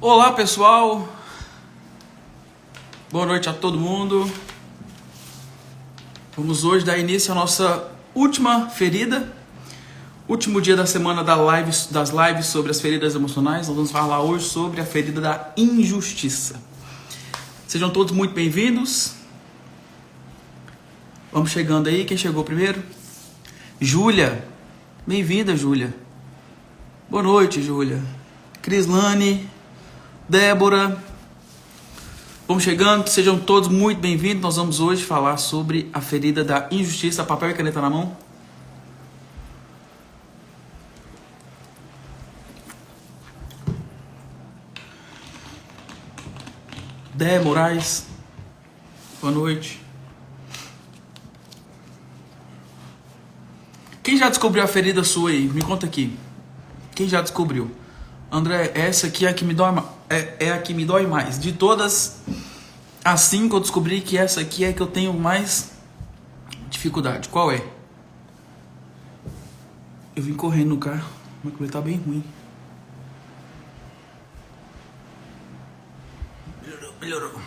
Olá pessoal, boa noite a todo mundo. Vamos hoje dar início à nossa última ferida, último dia da semana das lives sobre as feridas emocionais. Nós vamos falar hoje sobre a ferida da injustiça. Sejam todos muito bem-vindos. Vamos chegando aí, quem chegou primeiro? Júlia, bem-vinda Júlia. Boa noite Júlia. Crislane, Débora, vamos chegando, sejam todos muito bem-vindos. Nós vamos hoje falar sobre a ferida da injustiça. Papel e caneta na mão. Dé Moraes, boa noite. Quem já descobriu a ferida sua aí? Me conta aqui. Quem já descobriu? André, essa aqui é a que me dói, é a que me dói mais. De todas, assim que eu descobri que essa aqui é a que eu tenho mais dificuldade. Qual é? Eu vim correndo no carro, meu cabelo tá bem ruim. Melhorou.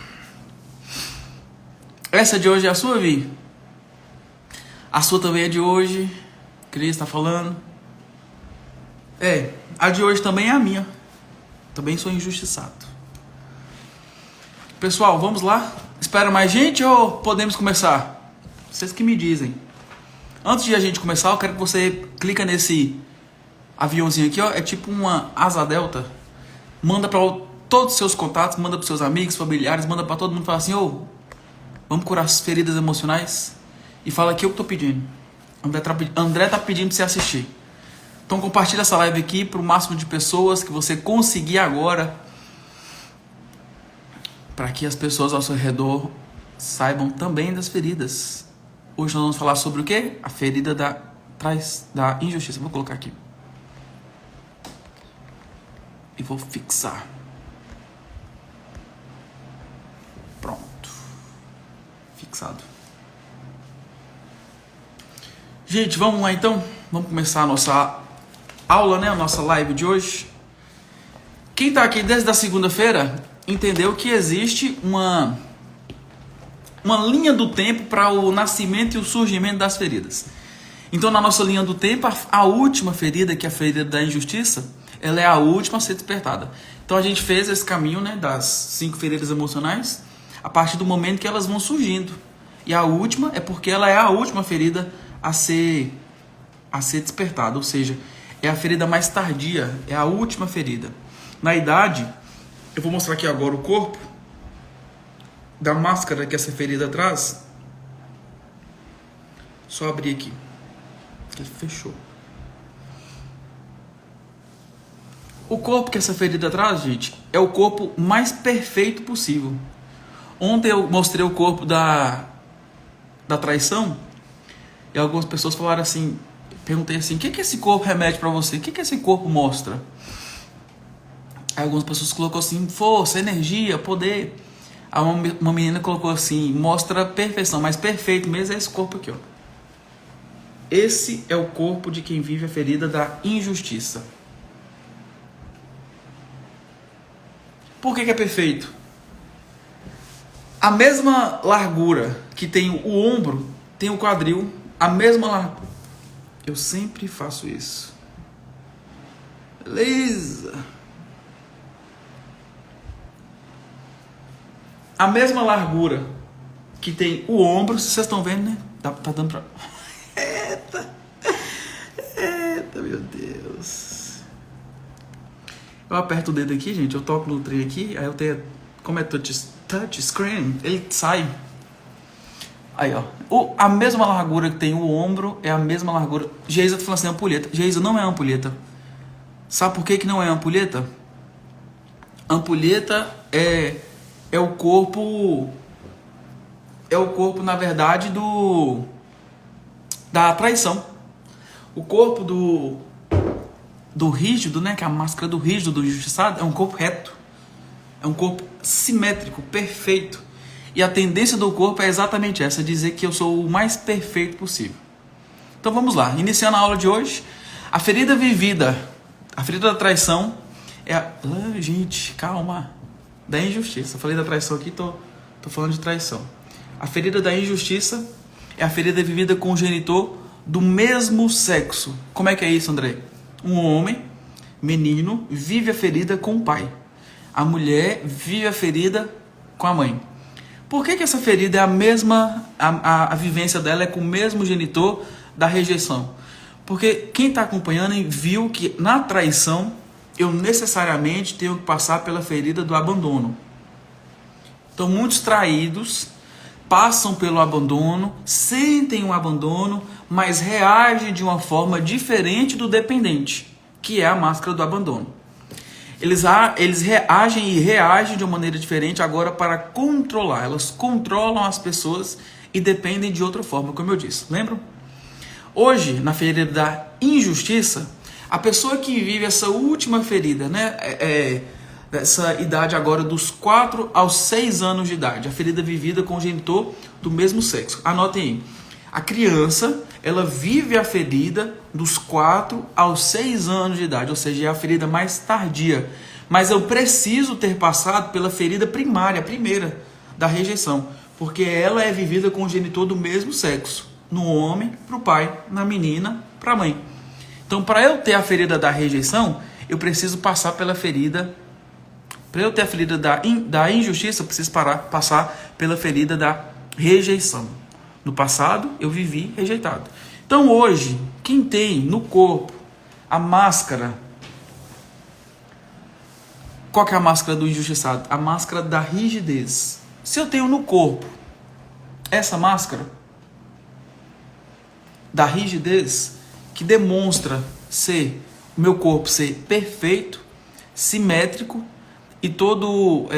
Essa de hoje é a sua, Vi? A sua também é de hoje. Cris tá falando. A de hoje também é a minha. Também sou injustiçado. Pessoal, vamos lá? Espera mais gente ou podemos começar? Vocês que me dizem. Antes de a gente começar, eu quero que você clica nesse aviãozinho aqui, ó. É tipo uma asa delta. Manda para todos os seus contatos, manda para seus amigos, familiares, manda para todo mundo. Fala assim, vamos curar as feridas emocionais. E fala aqui o que eu tô pedindo. André tá pedindo para você assistir. Então compartilha essa live aqui para o máximo de pessoas que você conseguir agora, para que as pessoas ao seu redor saibam também das feridas. Hoje nós vamos falar sobre o quê? A ferida da injustiça. Vou colocar aqui. E vou fixar. Pronto. Fixado. Gente, vamos lá então? Vamos começar a nossa aula, né? A nossa live de hoje. Quem tá aqui desde a segunda-feira entendeu que existe uma linha do tempo para o nascimento e o surgimento das feridas. Então, na nossa linha do tempo, a última ferida, que é a ferida da injustiça, ela é a última a ser despertada. Então, a gente fez esse caminho, né, das 5 feridas emocionais a partir do momento que elas vão surgindo. E a última é porque ela é a última ferida a ser despertada, ou seja, é a ferida mais tardia, é a última ferida. Na idade, eu vou mostrar aqui agora o corpo da máscara que essa ferida traz. Só abrir aqui. Ele fechou. O corpo que essa ferida traz, gente, é o corpo mais perfeito possível. Ontem eu mostrei o corpo da traição e algumas pessoas falaram assim, perguntei assim, o que esse corpo remete pra você? O que esse corpo mostra? Aí algumas pessoas colocou assim, força, energia, poder. Aí uma menina colocou assim, mostra perfeição, mas perfeito mesmo é esse corpo aqui, ó. Esse é o corpo de quem vive a ferida da injustiça. Por que é perfeito? A mesma largura que tem o ombro, tem o quadril, a mesma largura. Eu sempre faço isso. Beleza. A mesma largura que tem o ombro, se vocês estão vendo, né? Tá dando pra... Eita, meu Deus. Eu aperto o dedo aqui, gente. Eu toco no trem aqui. Aí eu tenho... Como é touch screen, ele sai. Aí, ó. A mesma largura que tem o ombro é a mesma largura. Geisa tá falando assim, ampulheta. Geisa não é ampulheta. Sabe por que não é ampulheta? Ampulheta é o corpo. É o corpo, na verdade, da traição. O corpo do rígido, né? Que é a máscara do rígido, do injustiçado, é um corpo reto. É um corpo simétrico, perfeito. E a tendência do corpo é exatamente essa, dizer que eu sou o mais perfeito possível. Então vamos lá, iniciando a aula de hoje. A ferida vivida, a ferida da traição, Gente, calma. Da injustiça. Eu falei da traição aqui, tô falando de traição. A ferida da injustiça é a ferida vivida com o genitor do mesmo sexo. Como é que é isso, André? Um homem, menino, vive a ferida com o pai. A mulher vive a ferida com a mãe. Por que essa ferida é a mesma, a vivência dela é com o mesmo genitor da rejeição? Porque quem está acompanhando viu que na traição eu necessariamente tenho que passar pela ferida do abandono. Então muitos traídos passam pelo abandono, sentem um abandono, mas reagem de uma forma diferente do dependente, que é a máscara do abandono. Eles reagem e reagem de uma maneira diferente agora para controlar. Elas controlam as pessoas e dependem de outra forma, como eu disse. Lembram? Hoje, na ferida da injustiça, a pessoa que vive essa última ferida, né, dessa idade agora dos 4 aos 6 anos de idade, a ferida vivida com o genitor do mesmo sexo. Anotem aí. A criança, ela vive a ferida dos 4 aos 6 anos de idade, ou seja, é a ferida mais tardia. Mas eu preciso ter passado pela ferida primária, a primeira, da rejeição, porque ela é vivida com o genitor do mesmo sexo, no homem para o pai, na menina para a mãe. Então, para eu ter a ferida da rejeição, eu preciso passar pela ferida. Para eu ter a ferida da injustiça, eu preciso passar pela ferida da rejeição. No passado, eu vivi rejeitado. Então, hoje, quem tem no corpo a máscara... Qual que é a máscara do injustiçado? A máscara da rigidez. Se eu tenho no corpo essa máscara da rigidez, que demonstra o meu corpo ser perfeito, simétrico e todo...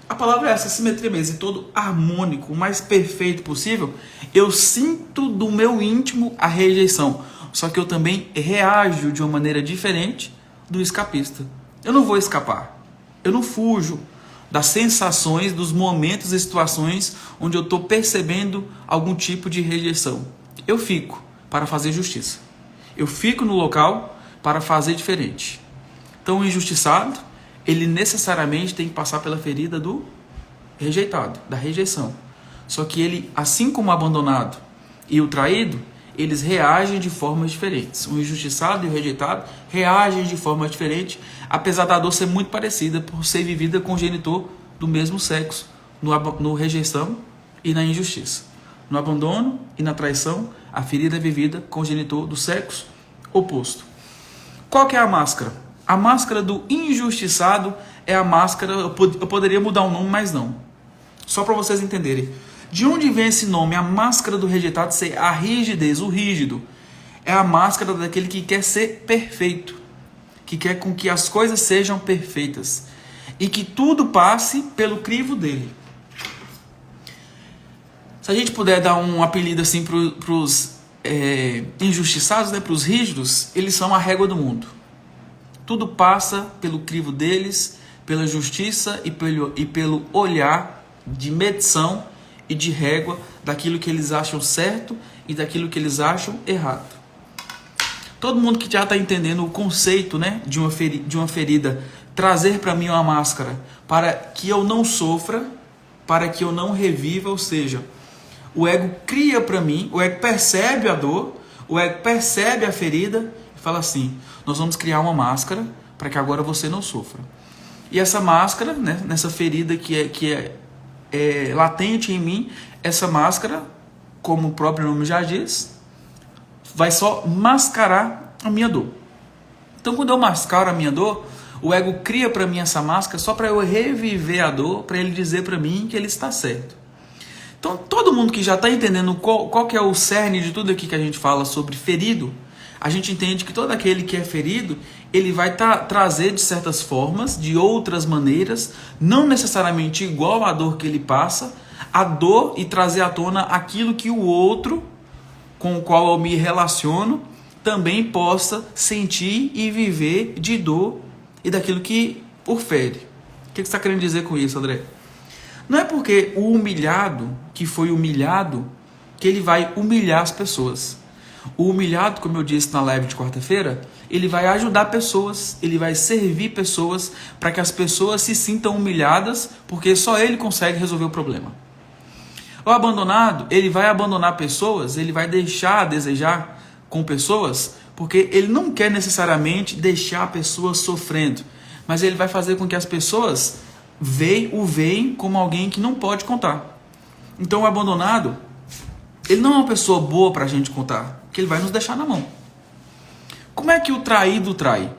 A palavra é essa, simetria mesmo, e todo harmônico, o mais perfeito possível, eu sinto do meu íntimo a rejeição. Só que eu também reajo de uma maneira diferente do escapista. Eu não vou escapar. Eu não fujo das sensações, dos momentos e situações onde eu estou percebendo algum tipo de rejeição. Eu fico para fazer justiça. Eu fico no local para fazer diferente. Então o injustiçado, ele necessariamente tem que passar pela ferida do rejeitado, da rejeição. Só que ele, assim como o abandonado e o traído, eles reagem de formas diferentes. O injustiçado e o rejeitado reagem de forma diferente, apesar da dor ser muito parecida por ser vivida com o genitor do mesmo sexo, no rejeição e na injustiça. No abandono e na traição, a ferida é vivida com o genitor do sexo oposto. Qual que é a máscara? A máscara do injustiçado é a máscara... Eu poderia mudar o nome, mas não. Só para vocês entenderem. De onde vem esse nome? A máscara do rejeitado ser a rigidez, o rígido. É a máscara daquele que quer ser perfeito. Que quer com que as coisas sejam perfeitas. E que tudo passe pelo crivo dele. Se a gente puder dar um apelido assim para os injustiçados, né, para os rígidos, eles são a régua do mundo. Tudo passa pelo crivo deles, pela justiça e pelo olhar de medição e de régua daquilo que eles acham certo e daquilo que eles acham errado. Todo mundo que já está entendendo o conceito, né, de uma ferida, trazer para mim uma máscara para que eu não sofra, para que eu não reviva, ou seja, o ego cria para mim, o ego percebe a dor, o ego percebe a ferida e fala assim: nós vamos criar uma máscara para que agora você não sofra. E essa máscara, né, nessa ferida que é latente em mim, essa máscara, como o próprio nome já diz, vai só mascarar a minha dor. Então, quando eu mascaro a minha dor, o ego cria para mim essa máscara só para eu reviver a dor, para ele dizer para mim que ele está certo. Então, todo mundo que já está entendendo qual que é o cerne de tudo aqui que a gente fala sobre ferido, a gente entende que todo aquele que é ferido, ele vai trazer de certas formas, de outras maneiras, não necessariamente igual à dor que ele passa, a dor e trazer à tona aquilo que o outro com o qual eu me relaciono também possa sentir e viver de dor e daquilo que o fere. O que você está querendo dizer com isso, André? Não é porque o humilhado, que foi humilhado, que ele vai humilhar as pessoas. O humilhado, como eu disse na live de quarta-feira, ele vai ajudar pessoas, ele vai servir pessoas para que as pessoas se sintam humilhadas, porque só ele consegue resolver o problema. O abandonado, ele vai abandonar pessoas, ele vai deixar a desejar com pessoas, porque ele não quer necessariamente deixar a pessoa sofrendo, mas ele vai fazer com que as pessoas o veem como alguém que não pode contar. Então o abandonado, ele não é uma pessoa boa para a gente contar, porque ele vai nos deixar na mão. Como é que o traído trai?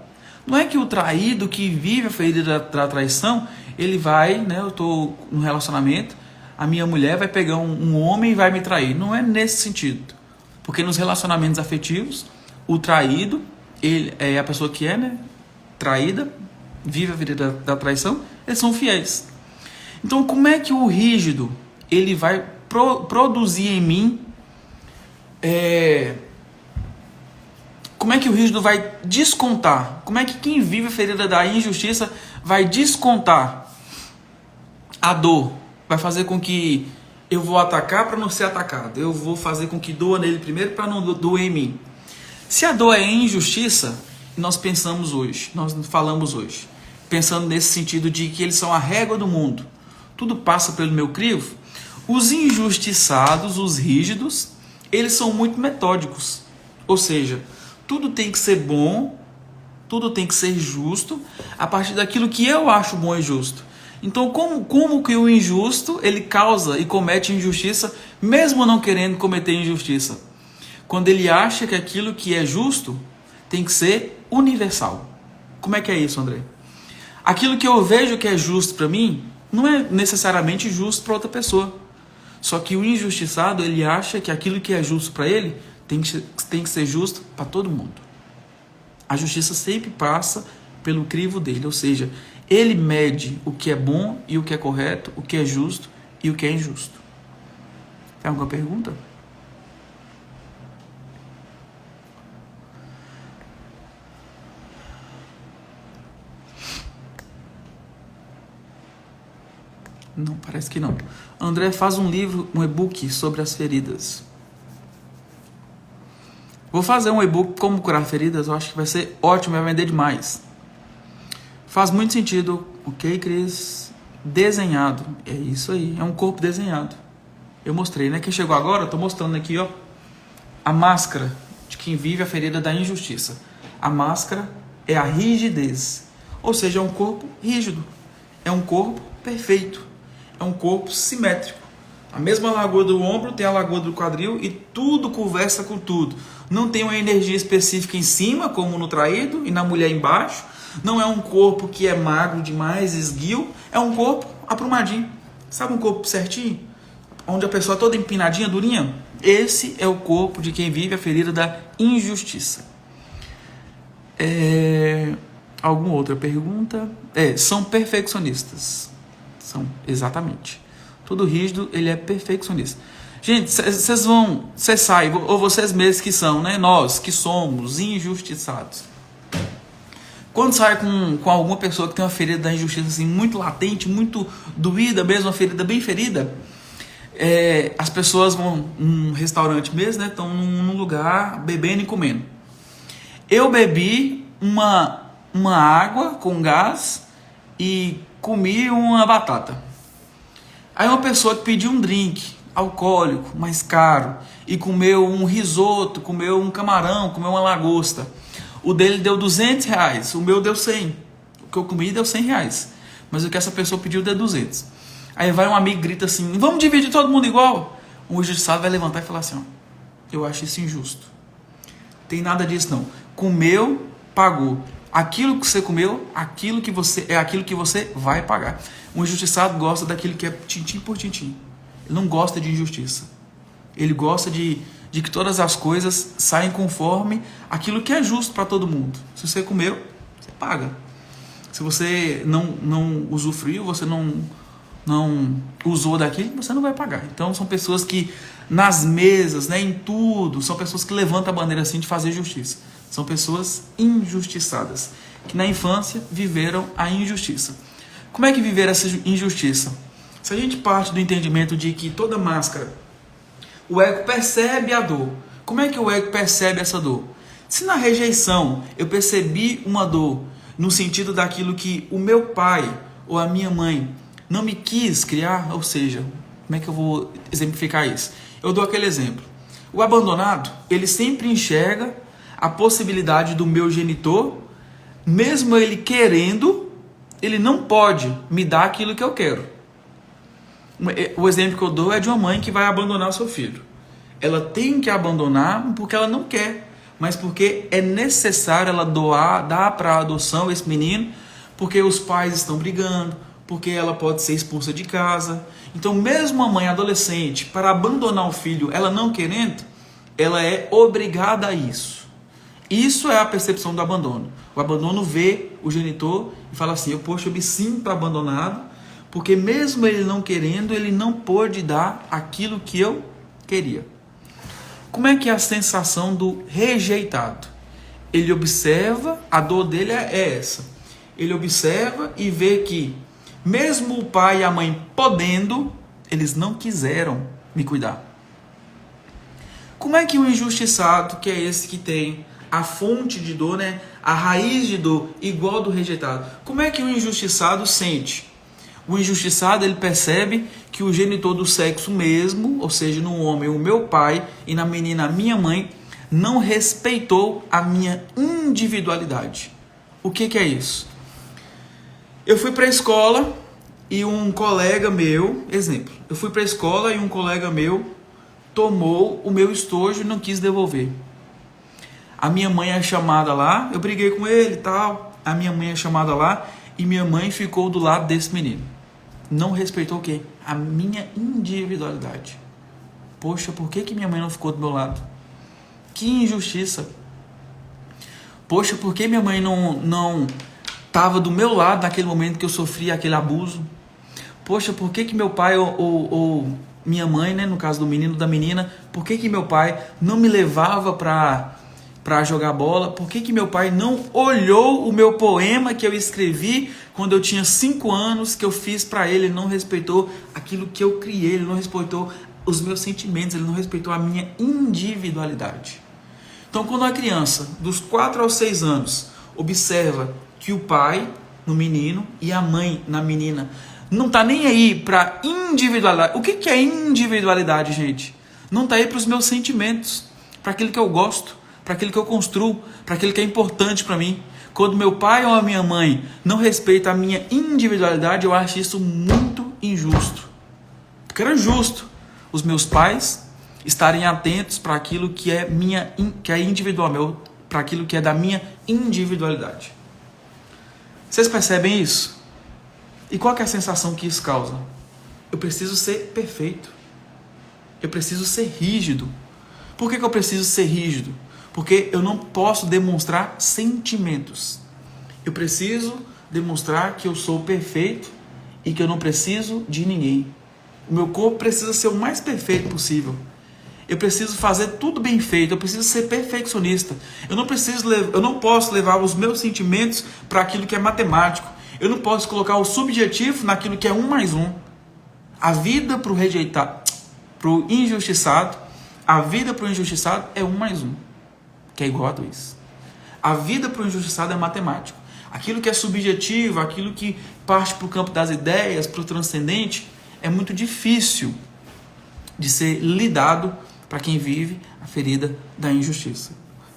Não é que o traído que vive a ferida da traição, ele vai, né, eu estou no relacionamento, a minha mulher vai pegar um homem e vai me trair. Não é nesse sentido. Porque nos relacionamentos afetivos, o traído, ele é a pessoa que é, né, traída, vive a ferida da traição, eles são fiéis. Então, como é que o rígido, ele vai produzir em mim, como é que o rígido vai descontar? Como é que quem vive a ferida da injustiça vai descontar a dor? Vai fazer com que eu vou atacar para não ser atacado. Eu vou fazer com que doa nele primeiro para não doer em mim. Se a dor é injustiça, nós falamos hoje, pensando nesse sentido de que eles são a régua do mundo. Tudo passa pelo meu crivo. Os injustiçados, os rígidos, eles são muito metódicos. Ou seja, tudo tem que ser bom, tudo tem que ser justo, a partir daquilo que eu acho bom e justo. Então, como que o injusto, ele causa e comete injustiça, mesmo não querendo cometer injustiça? Quando ele acha que aquilo que é justo tem que ser universal. Como é que é isso, André? Aquilo que eu vejo que é justo para mim, não é necessariamente justo para outra pessoa. Só que o injustiçado, ele acha que aquilo que é justo para ele tem que ser justo para todo mundo. A justiça sempre passa pelo crivo dele, ou seja, ele mede o que é bom e o que é correto, o que é justo e o que é injusto. Tem alguma pergunta? Não, parece que não. André faz um livro, um e-book sobre as feridas. Vou fazer um e-book como curar feridas, eu acho que vai ser ótimo, vai vender demais. Faz muito sentido, ok, Cris? Desenhado, é isso aí, é um corpo desenhado. Eu mostrei, né? Quem chegou agora, eu tô mostrando aqui, ó, a máscara de quem vive a ferida da injustiça. A máscara é a rigidez, ou seja, é um corpo rígido, é um corpo perfeito, é um corpo simétrico. A mesma largura do ombro tem a largura do quadril e tudo conversa com tudo. Não tem uma energia específica em cima, como no traído, e na mulher embaixo. Não é um corpo que é magro demais, esguio. É um corpo aprumadinho. Sabe um corpo certinho? Onde a pessoa é toda empinadinha, durinha? Esse é o corpo de quem vive a ferida da injustiça. Alguma outra pergunta? São perfeccionistas. São, exatamente. Todo rígido, ele é perfeccionista. Gente, vocês saem, ou vocês mesmos que são, né? Nós que somos injustiçados. Quando sai com alguma pessoa que tem uma ferida da injustiça assim, muito latente, muito doída mesmo, uma ferida bem ferida, as pessoas vão num restaurante mesmo, né? Estão num lugar bebendo e comendo. Eu bebi uma água com gás e comi uma batata. Aí uma pessoa que pediu um drink alcoólico, mais caro, e comeu um risoto, comeu um camarão, comeu uma lagosta. O dele deu R$200, o meu deu 100. O que eu comi deu R$100, mas o que essa pessoa pediu deu 200. Aí vai um amigo e grita assim, vamos dividir todo mundo igual? O injustiçado vai levantar e falar assim, ó, eu acho isso injusto. Tem nada disso não. Comeu, pagou. Aquilo que você comeu, aquilo que você vai pagar. O injustiçado gosta daquilo que é tintim por tintim. Ele não gosta de injustiça. Ele gosta de que todas as coisas saem conforme aquilo que é justo para todo mundo. Se você comeu, você paga. Se você não usufruiu, você não usou daquilo, você não vai pagar. Então são pessoas que nas mesas, né, em tudo, são pessoas que levantam a bandeira assim de fazer justiça. São pessoas injustiçadas, que na infância viveram a injustiça. Como é que viver essa injustiça? Se a gente parte do entendimento de que toda máscara, o ego percebe a dor. Como é que o ego percebe essa dor? Se na rejeição eu percebi uma dor no sentido daquilo que o meu pai ou a minha mãe não me quis criar, ou seja, como é que eu vou exemplificar isso? Eu dou aquele exemplo. O abandonado, ele sempre enxerga a possibilidade do meu genitor, mesmo ele querendo, ele não pode me dar aquilo que eu quero. O exemplo que eu dou é de uma mãe que vai abandonar o seu filho. Ela tem que abandonar porque ela não quer, mas porque é necessário ela dar para adoção esse menino, porque os pais estão brigando, porque ela pode ser expulsa de casa. Então, mesmo a mãe adolescente, para abandonar o filho, ela não querendo, ela é obrigada a isso. Isso é a percepção do abandono. O abandono vê o genitor e fala assim, eu me sinto abandonado, porque mesmo ele não querendo, ele não pôde dar aquilo que eu queria. Como é que é a sensação do rejeitado? Ele observa, a dor dele é essa. Ele observa e vê que, mesmo o pai e a mãe podendo, eles não quiseram me cuidar. Como é que o injustiçado, que é esse que tem a fonte de dor, né, a raiz de dor igual do rejeitado, como é que o injustiçado sente? O injustiçado, ele percebe que o genitor do sexo mesmo, ou seja, no homem o meu pai e na menina a minha mãe, não respeitou a minha individualidade. O que é isso? Eu fui para a escola e um colega meu, exemplo, eu fui para a escola e um colega meu tomou o meu estojo e não quis devolver. A minha mãe é chamada lá, eu briguei com ele e tal, a minha mãe é chamada lá e minha mãe ficou do lado desse menino. Não respeitou o quê? A minha individualidade. Poxa, por que minha mãe não ficou do meu lado? Que injustiça. Poxa, por que minha mãe não estava do meu lado naquele momento que eu sofri aquele abuso? Poxa, por que meu pai ou minha mãe, né, no caso do menino ou da menina, por que meu pai não me levava para jogar bola? Por que meu pai não olhou o meu poema que eu escrevi quando eu tinha 5 anos, que eu fiz para ele? Ele não respeitou aquilo que eu criei, ele não respeitou os meus sentimentos, ele não respeitou a minha individualidade. Então, quando a criança, dos 4 aos 6 anos, observa que o pai, no menino, e a mãe, na menina, não está nem aí para individualidade. O que é individualidade, gente? Não está aí para os meus sentimentos, para aquilo que eu gosto, para aquilo que eu construo, para aquilo que é importante para mim. Quando meu pai ou a minha mãe não respeita a minha individualidade, eu acho isso muito injusto. Porque era justo os meus pais estarem atentos para aquilo que é individual, para aquilo que é da minha individualidade. Vocês percebem isso? E qual que é a sensação que isso causa? Eu preciso ser perfeito. Eu preciso ser rígido. Por que eu preciso ser rígido? Porque eu não posso demonstrar sentimentos. Eu preciso demonstrar que eu sou perfeito e que eu não preciso de ninguém. O meu corpo precisa ser o mais perfeito possível. Eu preciso fazer tudo bem feito. Eu preciso ser perfeccionista. Eu não posso levar os meus sentimentos para aquilo que é matemático. Eu não posso colocar o subjetivo naquilo que é 1 mais 1. A vida para o rejeitado, para o injustiçado, a vida para o injustiçado é 1 mais 1. Que é igual a 2. A vida para o injustiçado é matemático. Aquilo que é subjetivo, aquilo que parte para o campo das ideias, para o transcendente, é muito difícil de ser lidado para quem vive a ferida da injustiça.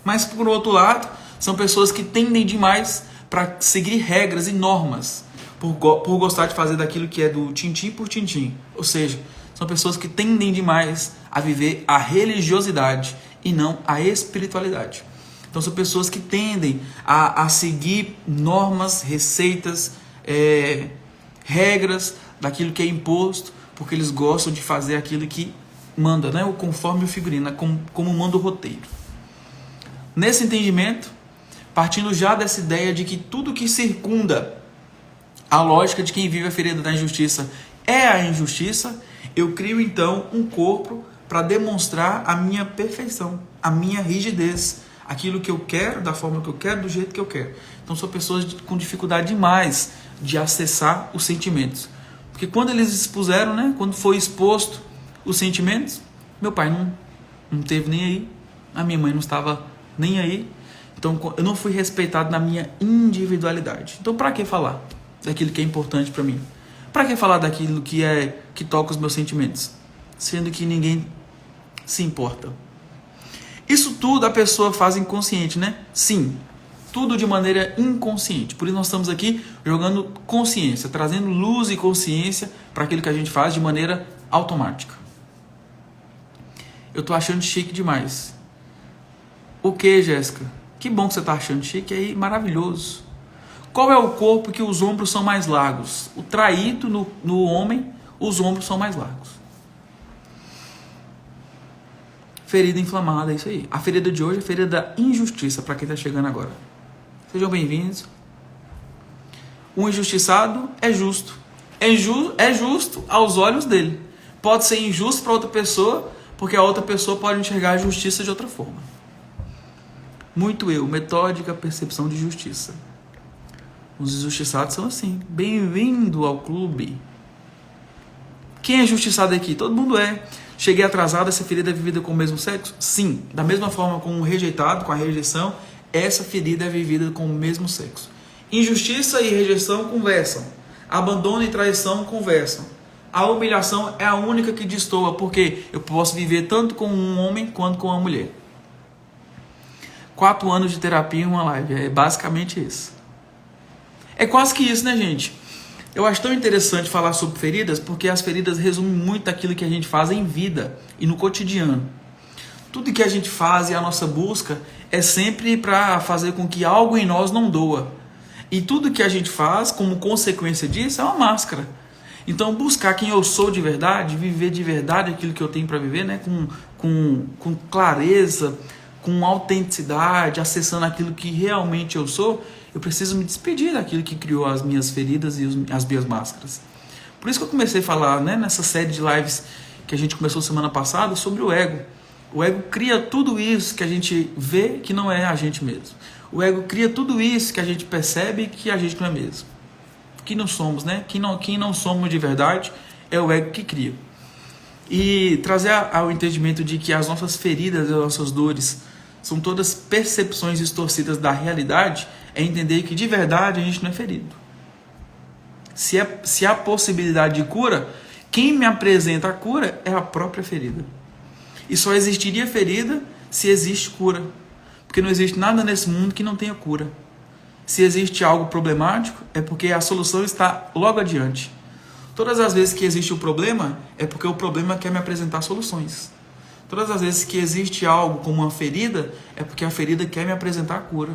Mas, por outro lado, são pessoas que tendem demais para seguir regras e normas, por gostar de fazer daquilo que é do tintim por tintim. Ou seja, são pessoas que tendem demais a viver a religiosidade e não a espiritualidade. Então são pessoas que tendem a seguir normas, receitas, regras daquilo que é imposto, porque eles gostam de fazer aquilo que manda, né? O conforme o figurino, como manda o roteiro. Nesse entendimento, partindo já dessa ideia de que tudo que circunda a lógica de quem vive a ferida da injustiça é a injustiça, eu crio então um corpo para demonstrar a minha perfeição, a minha rigidez, aquilo que eu quero, da forma que eu quero, do jeito que eu quero. Então são pessoas com dificuldade demais de acessar os sentimentos. Porque quando eles expuseram, né, quando foi exposto os sentimentos, meu pai não teve nem aí. A minha mãe não estava nem aí. Então eu não fui respeitado na minha individualidade. Então para que falar daquilo que é importante para mim? Para que falar daquilo que toca os meus sentimentos? Sendo que ninguém se importa. Isso tudo a pessoa faz inconsciente, né? Sim, tudo de maneira inconsciente. Por isso nós estamos aqui jogando consciência, trazendo luz e consciência para aquilo que a gente faz de maneira automática. Eu tô achando chique demais. O que, Jéssica? Que bom que você tá achando chique aí, maravilhoso. Qual é o corpo que os ombros são mais largos? O traído no homem, os ombros são mais largos. Ferida inflamada, é isso aí. A ferida de hoje é a ferida da injustiça, para quem está chegando agora. Sejam bem-vindos. O injustiçado é justo. É justo aos olhos dele. Pode ser injusto para outra pessoa, porque a outra pessoa pode enxergar a justiça de outra forma. Muito eu, metódica percepção de justiça. Os injustiçados são assim. Bem-vindo ao clube. Quem é injustiçado aqui? Todo mundo é. Cheguei atrasado, essa ferida é vivida com o mesmo sexo? Sim. Da mesma forma com o rejeitado, com a rejeição, essa ferida é vivida com o mesmo sexo. Injustiça e rejeição conversam. Abandono e traição conversam. A humilhação é a única que destoa, porque eu posso viver tanto com um homem quanto com uma mulher. 4 anos de terapia em uma live. É basicamente isso. É quase que isso, né, gente? Eu acho tão interessante falar sobre feridas, porque as feridas resumem muito aquilo que a gente faz em vida e no cotidiano. Tudo que a gente faz e a nossa busca é sempre para fazer com que algo em nós não doa. E tudo que a gente faz, como consequência disso, é uma máscara. Então, buscar quem eu sou de verdade, viver de verdade aquilo que eu tenho para viver, né? com clareza, com autenticidade, acessando aquilo que realmente eu sou, eu preciso me despedir daquilo que criou as minhas feridas e as minhas máscaras. Por isso que eu comecei a falar, né, nessa série de lives que a gente começou semana passada, sobre o ego. O ego cria tudo isso que a gente vê que não é a gente mesmo. O ego cria tudo isso que a gente percebe que a gente não é mesmo. Que não somos, né? Quem não somos de verdade é o ego que cria. E trazer ao entendimento de que as nossas feridas, as nossas dores, são todas percepções distorcidas da realidade, é entender que de verdade a gente não é ferido. Se há possibilidade de cura, quem me apresenta a cura é a própria ferida. E só existiria ferida se existe cura. Porque não existe nada nesse mundo que não tenha cura. Se existe algo problemático, é porque a solução está logo adiante. Todas as vezes que existe o problema, é porque o problema quer me apresentar soluções. Todas as vezes que existe algo como uma ferida, é porque a ferida quer me apresentar a cura.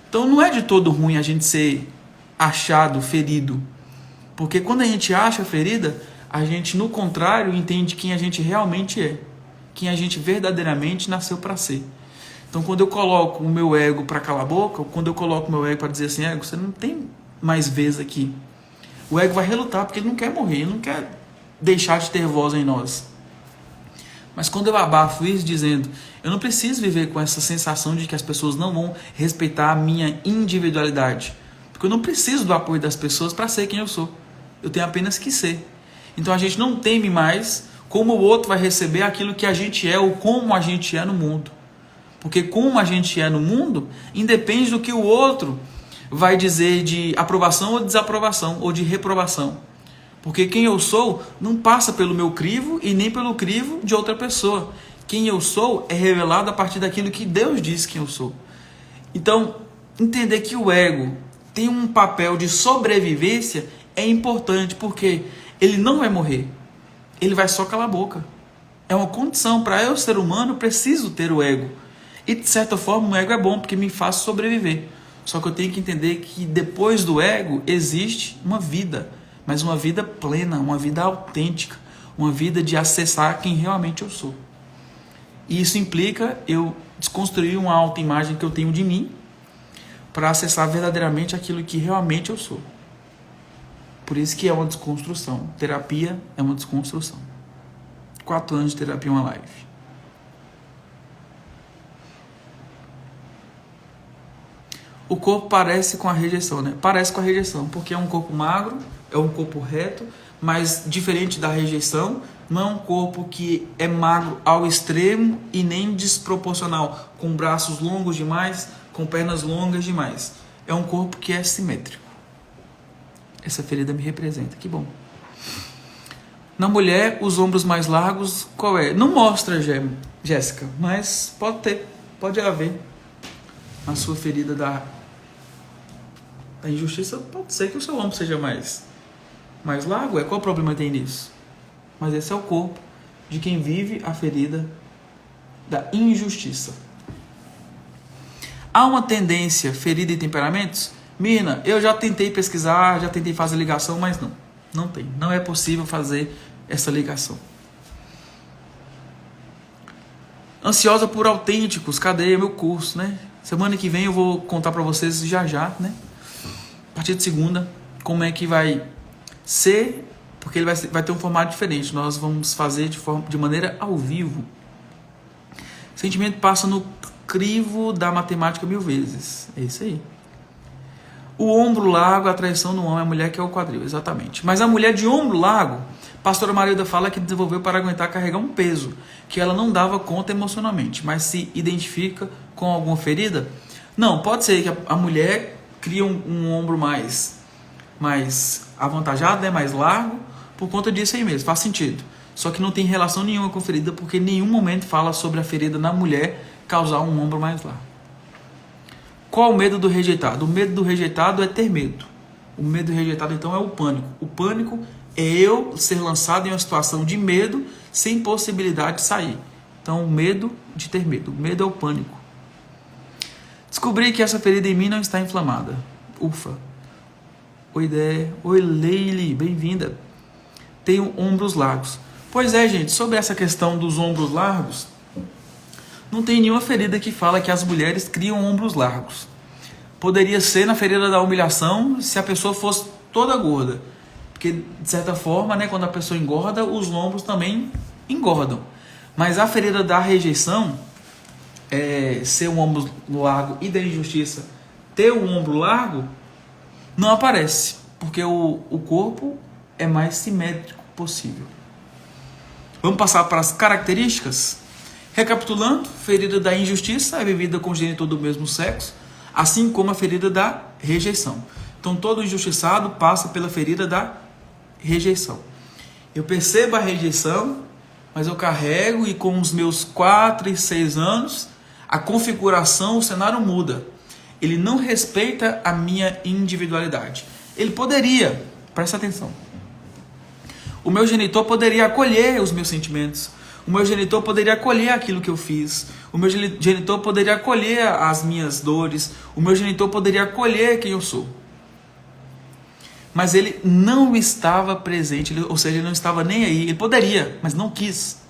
Então não é de todo ruim a gente ser achado ferido. Porque quando a gente acha ferida, a gente, no contrário, entende quem a gente realmente é. Quem a gente verdadeiramente nasceu para ser. Então quando eu coloco o meu ego para calar a boca, ou quando eu coloco o meu ego para dizer assim, ego, você não tem mais vez aqui. O ego vai relutar porque ele não quer morrer, ele não quer deixar de ter voz em nós. Mas quando eu abafo isso dizendo, eu não preciso viver com essa sensação de que as pessoas não vão respeitar a minha individualidade. Porque eu não preciso do apoio das pessoas para ser quem eu sou. Eu tenho apenas que ser. Então a gente não teme mais como o outro vai receber aquilo que a gente é ou como a gente é no mundo. Porque como a gente é no mundo, independe do que o outro vai dizer de aprovação ou desaprovação, ou de reprovação. Porque quem eu sou não passa pelo meu crivo e nem pelo crivo de outra pessoa. Quem eu sou é revelado a partir daquilo que Deus diz que eu sou. Então, entender que o ego tem um papel de sobrevivência é importante, porque ele não vai morrer. Ele vai só calar a boca. É uma condição. Para eu, ser humano, preciso ter o ego. E, de certa forma, o ego é bom, porque me faz sobreviver. Só que eu tenho que entender que depois do ego existe uma vida. Mas uma vida plena, uma vida autêntica. Uma vida de acessar quem realmente eu sou. E isso implica eu desconstruir uma autoimagem que eu tenho de mim para acessar verdadeiramente aquilo que realmente eu sou. Por isso que é uma desconstrução. Terapia é uma desconstrução. 4 anos de terapia, uma live. O corpo parece com a rejeição, né? Parece com a rejeição, porque é um corpo magro, é um corpo reto, mas diferente da rejeição, não é um corpo que é magro ao extremo e nem desproporcional, com braços longos demais, com pernas longas demais. É um corpo que é simétrico. Essa ferida me representa, que bom. Na mulher, os ombros mais largos, qual é? Não mostra, Jéssica, mas pode ter, pode haver. Na sua ferida da injustiça, pode ser que o seu ombro seja mais largo. Qual o problema tem nisso? Mas esse é o corpo de quem vive a ferida da injustiça. Há uma tendência ferida em temperamentos? Mirna, eu já tentei pesquisar, já tentei fazer ligação, mas não tem. Não é possível fazer essa ligação. Ansiosa por autênticos, cadê meu curso, né? Semana que vem eu vou contar para vocês já, né? A partir de segunda, como é que vai ser, porque ele vai ter um formato diferente. Nós vamos fazer de maneira ao vivo. Sentimento passa no crivo da matemática 1000 vezes. É isso aí. O ombro largo, a traição no homem, a mulher que é o quadril, exatamente. Mas a mulher de ombro largo, pastora Marilda fala que desenvolveu para aguentar carregar um peso, que ela não dava conta emocionalmente, mas se identifica com alguma ferida? Não, pode ser que a mulher cria um ombro mais avantajado, né, mais largo, por conta disso aí mesmo, faz sentido. Só que não tem relação nenhuma com ferida, porque em nenhum momento fala sobre a ferida na mulher causar um ombro mais largo. Qual o medo do rejeitado? O medo do rejeitado é ter medo. O medo do rejeitado, então, é o pânico. O pânico é eu ser lançado em uma situação de medo sem possibilidade de sair. Então, o medo de ter medo. O medo é o pânico. Descobri que essa ferida em mim não está inflamada. Ufa. Oi, Dé. Oi, Leile. Bem-vinda. Tenho ombros largos. Pois é, gente. Sobre essa questão dos ombros largos, não tem nenhuma ferida que fala que as mulheres criam ombros largos. Poderia ser na ferida da humilhação se a pessoa fosse toda gorda. Porque, de certa forma, né, quando a pessoa engorda, os ombros também engordam. Mas a ferida da rejeição, ser um ombro largo, e da injustiça ter um ombro largo, não aparece. Porque o corpo é mais simétrico possível. Vamos passar para as características? Recapitulando, ferida da injustiça é vivida com genitor do mesmo sexo, assim como a ferida da rejeição. Então, todo injustiçado passa pela ferida da rejeição. Eu percebo a rejeição, mas eu carrego, e com os meus 4 e 6 anos, a configuração, o cenário muda. Ele não respeita a minha individualidade. Ele poderia, presta atenção, o meu genitor poderia acolher os meus sentimentos. O meu genitor poderia acolher aquilo que eu fiz. O meu genitor poderia acolher as minhas dores. O meu genitor poderia acolher quem eu sou. Mas ele não estava presente, ou seja, ele não estava nem aí. Ele poderia, mas não quis.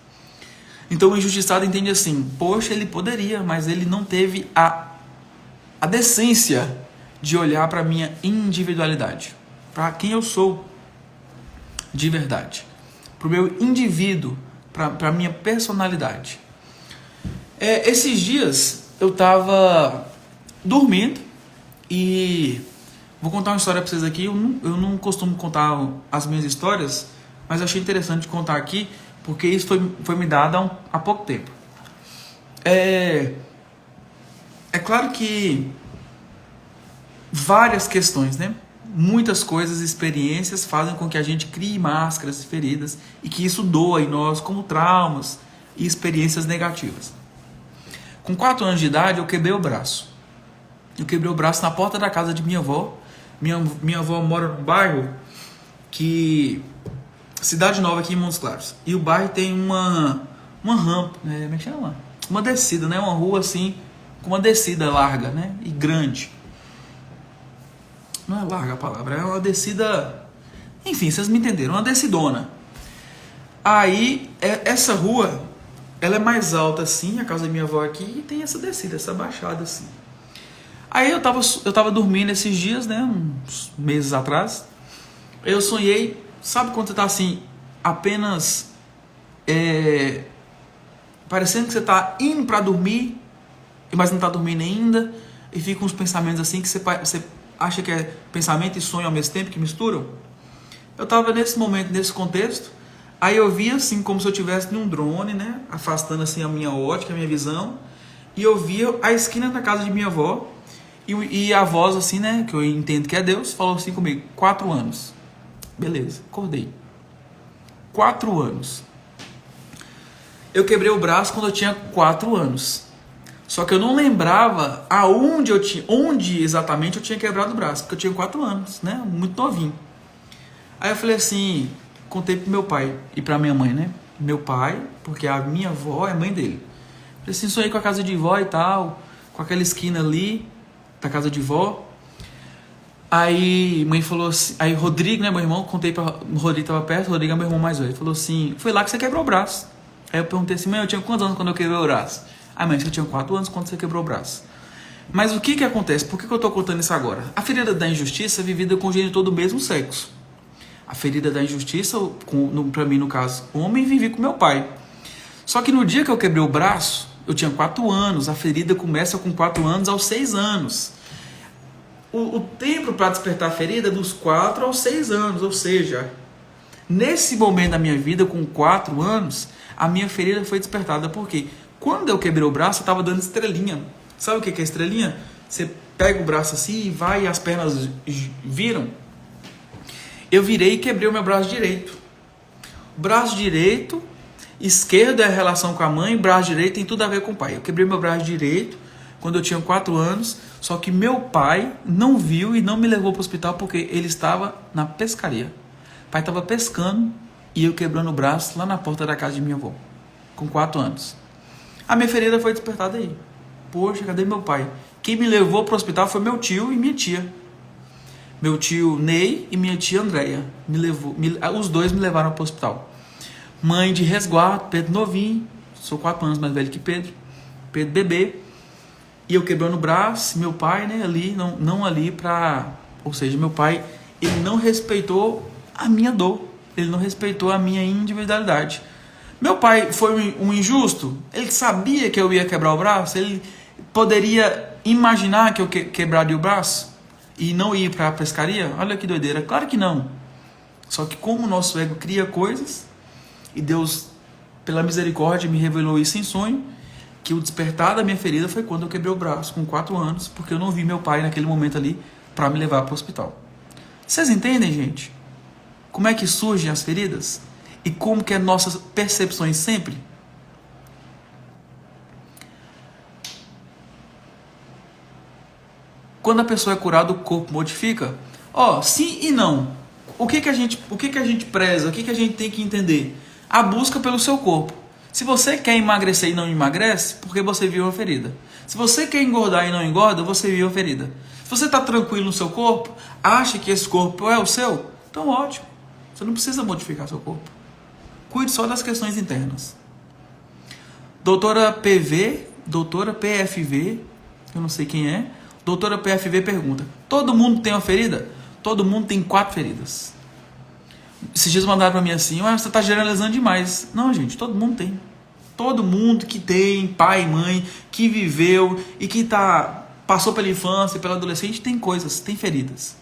Então o injustiçado entende assim: poxa, ele poderia, mas ele não teve a decência de olhar para a minha individualidade, para quem eu sou de verdade, para o meu indivíduo, para a minha personalidade. Esses dias eu estava dormindo e vou contar uma história para vocês aqui. Eu não costumo contar as minhas histórias, mas achei interessante contar aqui, porque isso foi me dado há pouco tempo. É claro que várias questões, né? Muitas coisas, experiências fazem com que a gente crie máscaras, feridas, e que isso doa em nós como traumas e experiências negativas. Com 4 anos de idade, eu quebrei o braço. Eu quebrei o braço na porta da casa de minha avó. Minha avó mora num bairro Cidade Nova, aqui em Montes Claros. E o bairro tem uma rampa, como é que chama? Uma descida, né? Uma rua assim, com uma descida larga, né? E grande. Não é larga a palavra, é uma descida... Enfim, vocês me entenderam, uma descidona. Aí, essa rua, ela é mais alta assim, a casa da minha avó aqui, e tem essa descida, essa baixada assim. Aí eu tava dormindo esses dias, né, uns meses atrás. Eu sonhei, sabe quando você tá assim, apenas parecendo que você tá indo pra dormir, mas não tá dormindo ainda, e ficam uns pensamentos assim que você acha que é pensamento e sonho ao mesmo tempo, que misturam. Eu estava nesse momento, nesse contexto, aí eu via assim como se eu estivesse num drone, né, afastando assim a minha ótica, a minha visão, e eu via a esquina da casa de minha avó, e a voz assim, né, que eu entendo que é Deus, falou assim comigo: 4 anos. Beleza, acordei. 4 anos. Eu quebrei o braço quando eu tinha 4 anos. Só que eu não lembrava onde exatamente eu tinha quebrado o braço, porque eu tinha 4 anos, né, muito novinho. Aí eu falei assim, contei pro meu pai e pra minha mãe, né? Meu pai, porque a minha avó é mãe dele. Falei assim, sonhei com a casa de vó e tal, com aquela esquina ali da casa de vó. Aí mãe falou assim, aí Rodrigo, né, meu irmão, contei pra o Rodrigo, tava perto, o Rodrigo é meu irmão mais velho, falou assim, foi lá que você quebrou o braço. Aí eu perguntei assim, mãe, eu tinha quantos anos quando eu quebrei o braço? Aí mãe, você tinha 4 anos quando você quebrou o braço. Mas o que acontece? Por que eu tô contando isso agora? A ferida da injustiça é vivida com o genitor do mesmo sexo. A ferida da injustiça, pra mim no caso, homem, vivi com meu pai. Só que no dia que eu quebrei o braço, eu tinha 4 anos, a ferida começa com 4 anos aos 6 anos. O tempo para despertar a ferida é dos 4 aos 6 anos, ou seja, nesse momento da minha vida, com 4 anos, a minha ferida foi despertada. Por quê? Quando eu quebrei o braço, eu estava dando estrelinha. Sabe o que é estrelinha? Você pega o braço assim e vai e as pernas viram. Eu virei e quebrei o meu braço direito. Braço direito, esquerdo é a relação com a mãe, braço direito tem tudo a ver com o pai. Eu quebrei meu braço direito quando eu tinha 4 anos, só que meu pai não viu e não me levou para o hospital porque ele estava na pescaria. O pai estava pescando e eu quebrando o braço lá na porta da casa de minha avó, com 4 anos. A minha ferida foi despertada aí. Poxa, cadê meu pai? Quem me levou para o hospital foi meu tio e minha tia. Meu tio Ney e minha tia Andréia os dois me levaram para o hospital. Mãe de resguardo, Pedro novinho, sou 4 anos mais velho que Pedro bebê, e eu quebrando o braço, meu pai, né, ali, não ali para, ou seja, meu pai, ele não respeitou a minha dor, ele não respeitou a minha individualidade. Meu pai foi um injusto? Ele sabia que eu ia quebrar o braço? Ele poderia imaginar que eu quebraria o braço e não ir para a pescaria? Olha que doideira. Claro que não. Só que como o nosso ego cria coisas, e Deus, pela misericórdia, me revelou isso em sonho, que o despertar da minha ferida foi quando eu quebrei o braço, com 4 anos, porque eu não vi meu pai naquele momento ali para me levar para o hospital. Vocês entendem, gente? Como é que surgem as feridas? E como que é nossas percepções sempre? Quando a pessoa é curada, o corpo modifica? Sim e não. O que a gente preza? O que a gente tem que entender? A busca pelo seu corpo. Se você quer emagrecer e não emagrece, porque você viu a ferida. Se você quer engordar e não engorda, você viu a ferida. Se você está tranquilo no seu corpo, acha que esse corpo é o seu, então ótimo. Você não precisa modificar seu corpo. Cuide só das questões internas. Doutora PFV, eu não sei quem é. Doutora PFV pergunta: todo mundo tem uma ferida? Todo mundo tem 4 feridas. Esses dias mandaram para mim assim: você está generalizando demais. Não, gente, todo mundo tem. Todo mundo que tem pai e mãe, que viveu e que passou pela infância, pela adolescência, tem coisas, tem feridas.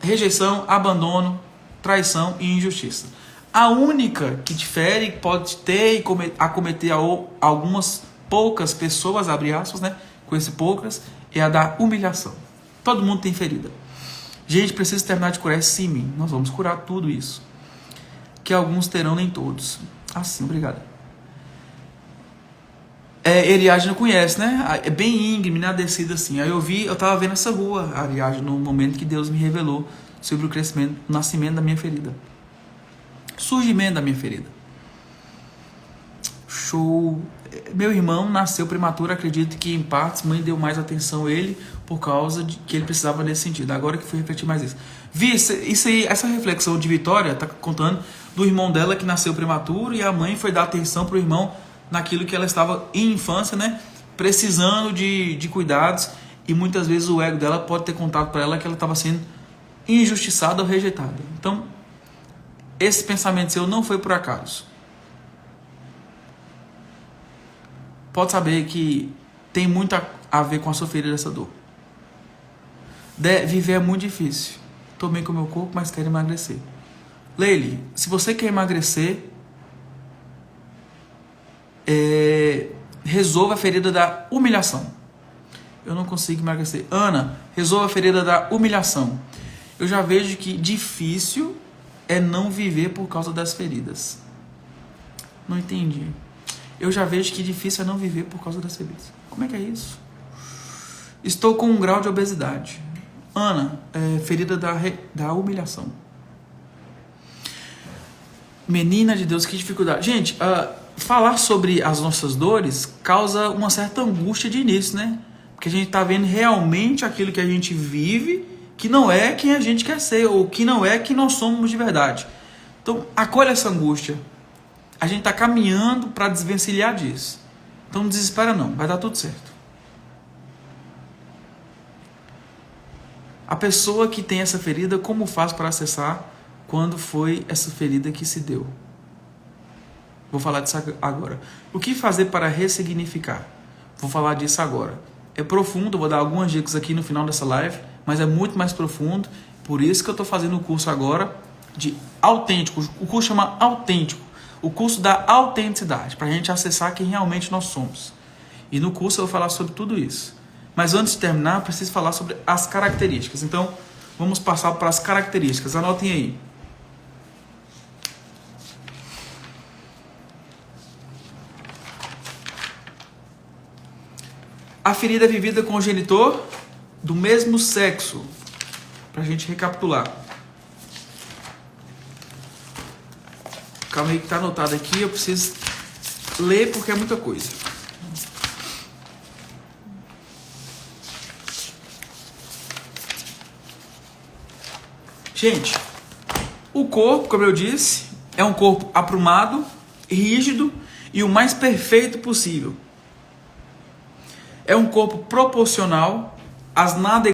Rejeição, abandono, traição e injustiça. A única que difere, pode ter e acometer algumas poucas pessoas, abre aspas, né? Com esse poucas, é a da humilhação. Todo mundo tem ferida. Gente, precisa terminar de curar esse em mim. Nós vamos curar tudo isso. Que alguns terão, nem todos. Sim, obrigado. Ariadne não conhece, né? É bem íngreme, na descida assim. Aí eu tava vendo essa rua, Ariadne, no momento que Deus me revelou sobre o crescimento, o nascimento da minha ferida. Surgimento da minha ferida. Show. Meu irmão nasceu prematuro, acredito que em partes mãe deu mais atenção a ele por causa de que ele precisava nesse sentido. Agora que fui refletir mais isso. Vi isso aí, essa reflexão de Vitória tá contando do irmão dela que nasceu prematuro e a mãe foi dar atenção pro irmão naquilo que ela estava em infância, né? Precisando de cuidados, e muitas vezes o ego dela pode ter contado para ela que ela estava sendo injustiçada ou rejeitada. Então, esse pensamento seu não foi por acaso. Pode saber que tem muita a ver com a sofrer dessa dor. Viver é muito difícil. Tô bem com o meu corpo, mas quero emagrecer. Leile, se você quer emagrecer, resolva a ferida da humilhação. Eu não consigo emagrecer. Ana, resolva a ferida da humilhação. Eu já vejo que difícil é não viver por causa das feridas. Não entendi. Eu já vejo que difícil é não viver por causa das feridas. Como é que é isso? Estou com um grau de obesidade. Ana, ferida da humilhação. Menina de Deus, que dificuldade. Gente, falar sobre as nossas dores causa uma certa angústia de início, né? Porque a gente está vendo realmente aquilo que a gente vive, que não é quem a gente quer ser, ou que não é quem nós somos de verdade. Então, acolha essa angústia. A gente está caminhando para desvencilhar disso. Então, não desespera não, vai dar tudo certo. A pessoa que tem essa ferida, como faz para acessar quando foi essa ferida que se deu? Vou falar disso agora. O que fazer para ressignificar? Vou falar disso agora. É profundo, vou dar algumas dicas aqui no final dessa live, mas é muito mais profundo. Por isso que eu estou fazendo o curso agora de autêntico. O curso chama Autêntico. O curso da autenticidade, para a gente acessar quem realmente nós somos. E no curso eu vou falar sobre tudo isso. Mas antes de terminar, eu preciso falar sobre as características. Então, vamos passar para as características. Anotem aí. A ferida é vivida com o genitor do mesmo sexo. Para a gente recapitular. Calma aí que está anotado aqui. Eu preciso ler porque é muita coisa. Gente, o corpo, como eu disse, é um corpo aprumado, rígido e o mais perfeito possível. É um corpo proporcional às nada